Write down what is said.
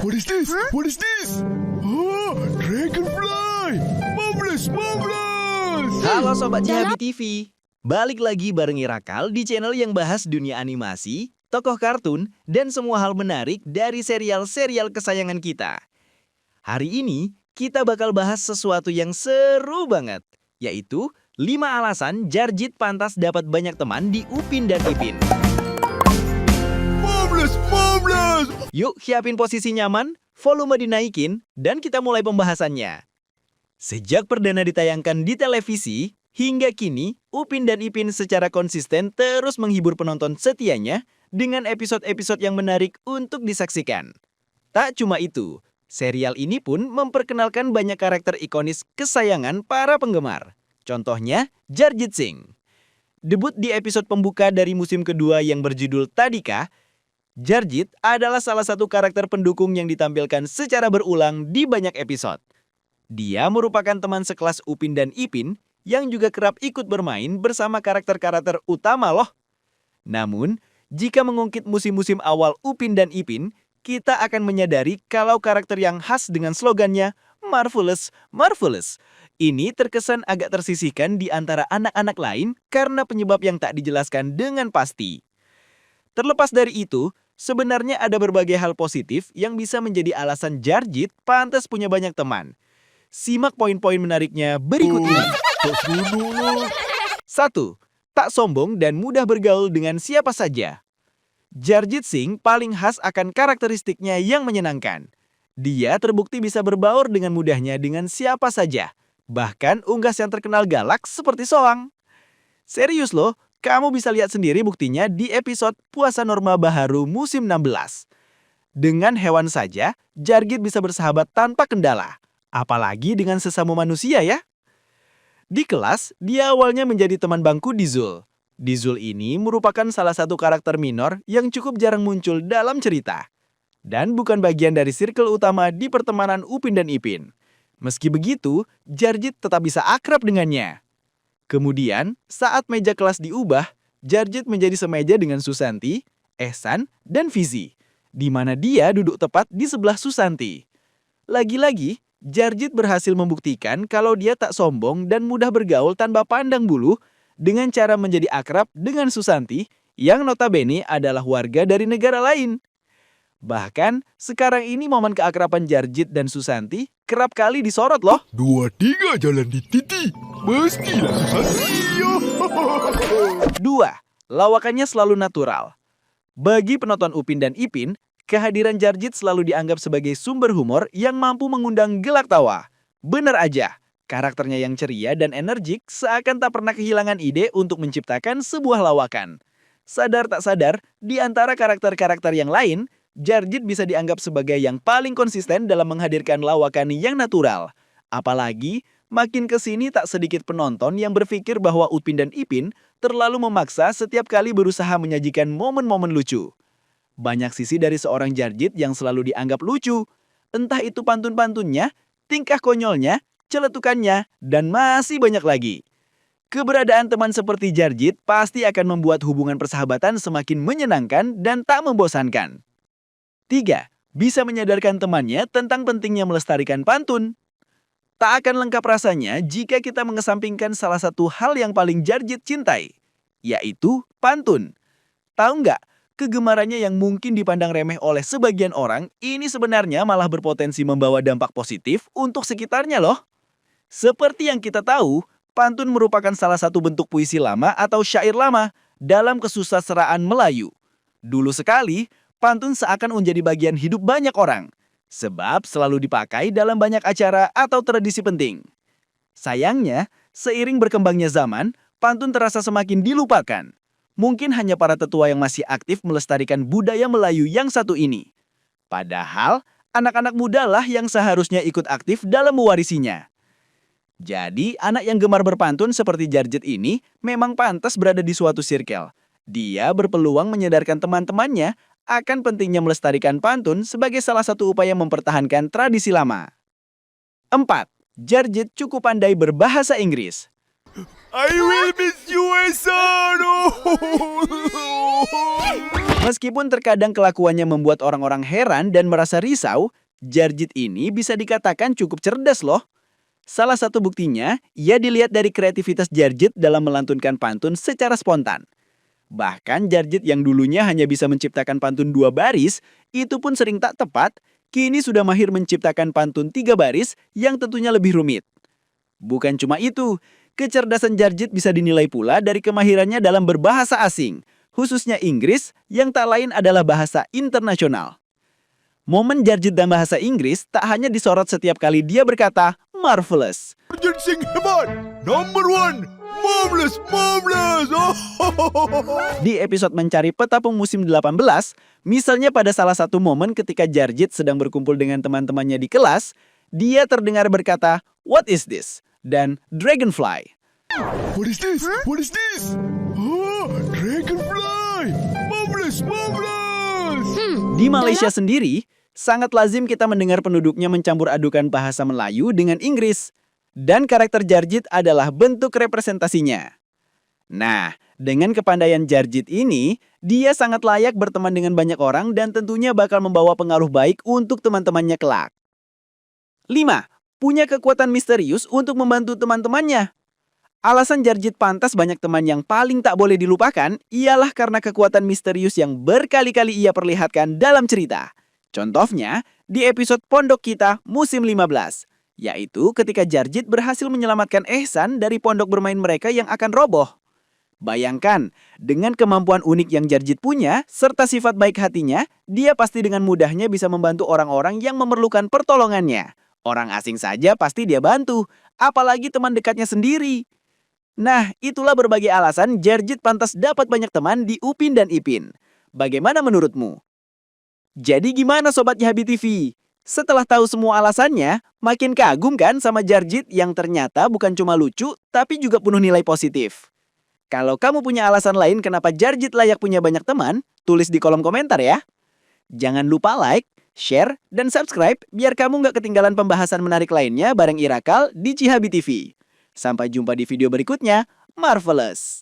What is this? Huh? What is this? Oh, dragonfly! Marvelous, marvelous! Halo Sobat Dalam- Jahabi TV. Balik lagi bareng Irakal di channel yang bahas dunia animasi, tokoh kartun, dan semua hal menarik dari serial-serial kesayangan kita. Hari ini, kita bakal bahas sesuatu yang seru banget, yaitu 5 alasan Jarjit pantas dapat banyak teman di Upin dan Ipin. Marvelous, marvelous! Yuk, siapin posisi nyaman, volume dinaikin, dan kita mulai pembahasannya. Sejak perdana ditayangkan di televisi, hingga kini, Upin dan Ipin secara konsisten terus menghibur penonton setianya dengan episode-episode yang menarik untuk disaksikan. Tak cuma itu, serial ini pun memperkenalkan banyak karakter ikonis kesayangan para penggemar. Contohnya, Jarjit Singh. Debut di episode pembuka dari musim kedua yang berjudul Tadika, Jarjit adalah salah satu karakter pendukung yang ditampilkan secara berulang di banyak episode. Dia merupakan teman sekelas Upin dan Ipin yang juga kerap ikut bermain bersama karakter-karakter utama loh. Namun, jika mengungkit musim-musim awal Upin dan Ipin, kita akan menyadari kalau karakter yang khas dengan slogannya Marvelous, Marvelous ini terkesan agak tersisihkan di antara anak-anak lain karena penyebab yang tak dijelaskan dengan pasti. Terlepas dari itu, sebenarnya ada berbagai hal positif yang bisa menjadi alasan Jarjit pantas punya banyak teman. Simak poin-poin menariknya berikut ini. Tak seronok lah. 1. Tak sombong dan mudah bergaul dengan siapa saja. Jarjit Singh paling khas akan karakteristiknya yang menyenangkan. Dia terbukti bisa berbaur dengan mudahnya dengan siapa saja. Bahkan unggas yang terkenal galak seperti Soang. Serius loh, kamu bisa lihat sendiri buktinya di episode Puasa Norma Baharu musim 16. Dengan hewan saja, Jarjit bisa bersahabat tanpa kendala. Apalagi dengan sesama manusia ya. Di kelas, dia awalnya menjadi teman bangku Dizul. Dizul ini merupakan salah satu karakter minor yang cukup jarang muncul dalam cerita. Dan bukan bagian dari circle utama di pertemanan Upin dan Ipin. Meski begitu, Jarjit tetap bisa akrab dengannya. Kemudian, saat meja kelas diubah, Jarjit menjadi semeja dengan Susanti, Ehsan, dan Fizi, di mana dia duduk tepat di sebelah Susanti. Lagi-lagi, Jarjit berhasil membuktikan kalau dia tak sombong dan mudah bergaul tanpa pandang bulu dengan cara menjadi akrab dengan Susanti yang notabene adalah warga dari negara lain. Bahkan, sekarang ini momen keakraban Jarjit dan Susanti kerap kali disorot loh. 2-3 jalan di titi. Mestilah Susanti. 2. Lawakannya selalu natural. Bagi penonton Upin dan Ipin, kehadiran Jarjit selalu dianggap sebagai sumber humor yang mampu mengundang gelak tawa. Bener aja, karakternya yang ceria dan energik seakan tak pernah kehilangan ide untuk menciptakan sebuah lawakan. Sadar tak sadar, di antara karakter-karakter yang lain, Jarjit bisa dianggap sebagai yang paling konsisten dalam menghadirkan lawakan yang natural. Apalagi, makin kesini tak sedikit penonton yang berpikir bahwa Upin dan Ipin terlalu memaksa setiap kali berusaha menyajikan momen-momen lucu. Banyak sisi dari seorang Jarjit yang selalu dianggap lucu. Entah itu pantun-pantunnya, tingkah konyolnya, celetukannya, dan masih banyak lagi. Keberadaan teman seperti Jarjit pasti akan membuat hubungan persahabatan semakin menyenangkan dan tak membosankan. 3. Bisa menyadarkan temannya tentang pentingnya melestarikan pantun. Tak akan lengkap rasanya jika kita mengesampingkan salah satu hal yang paling Jarjit cintai, yaitu pantun. Tahu nggak, kegemarannya yang mungkin dipandang remeh oleh sebagian orang ini sebenarnya malah berpotensi membawa dampak positif untuk sekitarnya loh. Seperti yang kita tahu, pantun merupakan salah satu bentuk puisi lama atau syair lama dalam kesusastraan Melayu. Dulu sekali, pantun seakan menjadi bagian hidup banyak orang, sebab selalu dipakai dalam banyak acara atau tradisi penting. Sayangnya, seiring berkembangnya zaman, pantun terasa semakin dilupakan. Mungkin hanya para tetua yang masih aktif melestarikan budaya Melayu yang satu ini. Padahal, anak-anak muda lah yang seharusnya ikut aktif dalam mewarisinya. Jadi, anak yang gemar berpantun seperti Jarjit ini memang pantas berada di suatu circle. Dia berpeluang menyadarkan teman-temannya akan pentingnya melestarikan pantun sebagai salah satu upaya mempertahankan tradisi lama. 4. Jarjit cukup pandai berbahasa Inggris. I will miss you, Ehsan. Meskipun terkadang kelakuannya membuat orang-orang heran dan merasa risau, Jarjit ini bisa dikatakan cukup cerdas loh. Salah satu buktinya, ia dilihat dari kreativitas Jarjit dalam melantunkan pantun secara spontan. Bahkan Jarjit yang dulunya hanya bisa menciptakan pantun 2 baris, itu pun sering tak tepat, kini sudah mahir menciptakan pantun 3 baris yang tentunya lebih rumit. Bukan cuma itu, kecerdasan Jarjit bisa dinilai pula dari kemahirannya dalam berbahasa asing, khususnya Inggris yang tak lain adalah bahasa internasional. Momen Jarjit dan bahasa Inggris tak hanya disorot setiap kali dia berkata marvelous. Jarjit Singh hebat, number one, marvelous, marvelous. Di episode Mencari Petapung musim 18, misalnya pada salah satu momen ketika Jarjit sedang berkumpul dengan teman-temannya di kelas, dia terdengar berkata, "What is this?" dan "Dragonfly." What is this? What is this? Oh, dragonfly, marvelous, marvelous. Di Malaysia sendiri, sangat lazim kita mendengar penduduknya mencampur adukan bahasa Melayu dengan Inggris. Dan karakter Jarjit adalah bentuk representasinya. Nah, dengan kepandaian Jarjit ini, dia sangat layak berteman dengan banyak orang dan tentunya bakal membawa pengaruh baik untuk teman-temannya kelak. 5. Punya kekuatan misterius untuk membantu teman-temannya. Alasan Jarjit pantas banyak teman yang paling tak boleh dilupakan ialah karena kekuatan misterius yang berkali-kali ia perlihatkan dalam cerita. Contohnya, di episode Pondok Kita musim 15, yaitu ketika Jarjit berhasil menyelamatkan Ehsan dari pondok bermain mereka yang akan roboh. Bayangkan, dengan kemampuan unik yang Jarjit punya, serta sifat baik hatinya, dia pasti dengan mudahnya bisa membantu orang-orang yang memerlukan pertolongannya. Orang asing saja pasti dia bantu, apalagi teman dekatnya sendiri. Nah, itulah berbagai alasan Jarjit pantas dapat banyak teman di Upin dan Ipin. Bagaimana menurutmu? Jadi gimana Sobat YHABI TV? Setelah tahu semua alasannya, makin kagum kan sama Jarjit yang ternyata bukan cuma lucu, tapi juga penuh nilai positif. Kalau kamu punya alasan lain kenapa Jarjit layak punya banyak teman, tulis di kolom komentar ya. Jangan lupa like, share, dan subscribe biar kamu nggak ketinggalan pembahasan menarik lainnya bareng Irakal di YHABI TV. Sampai jumpa di video berikutnya. Marvelous!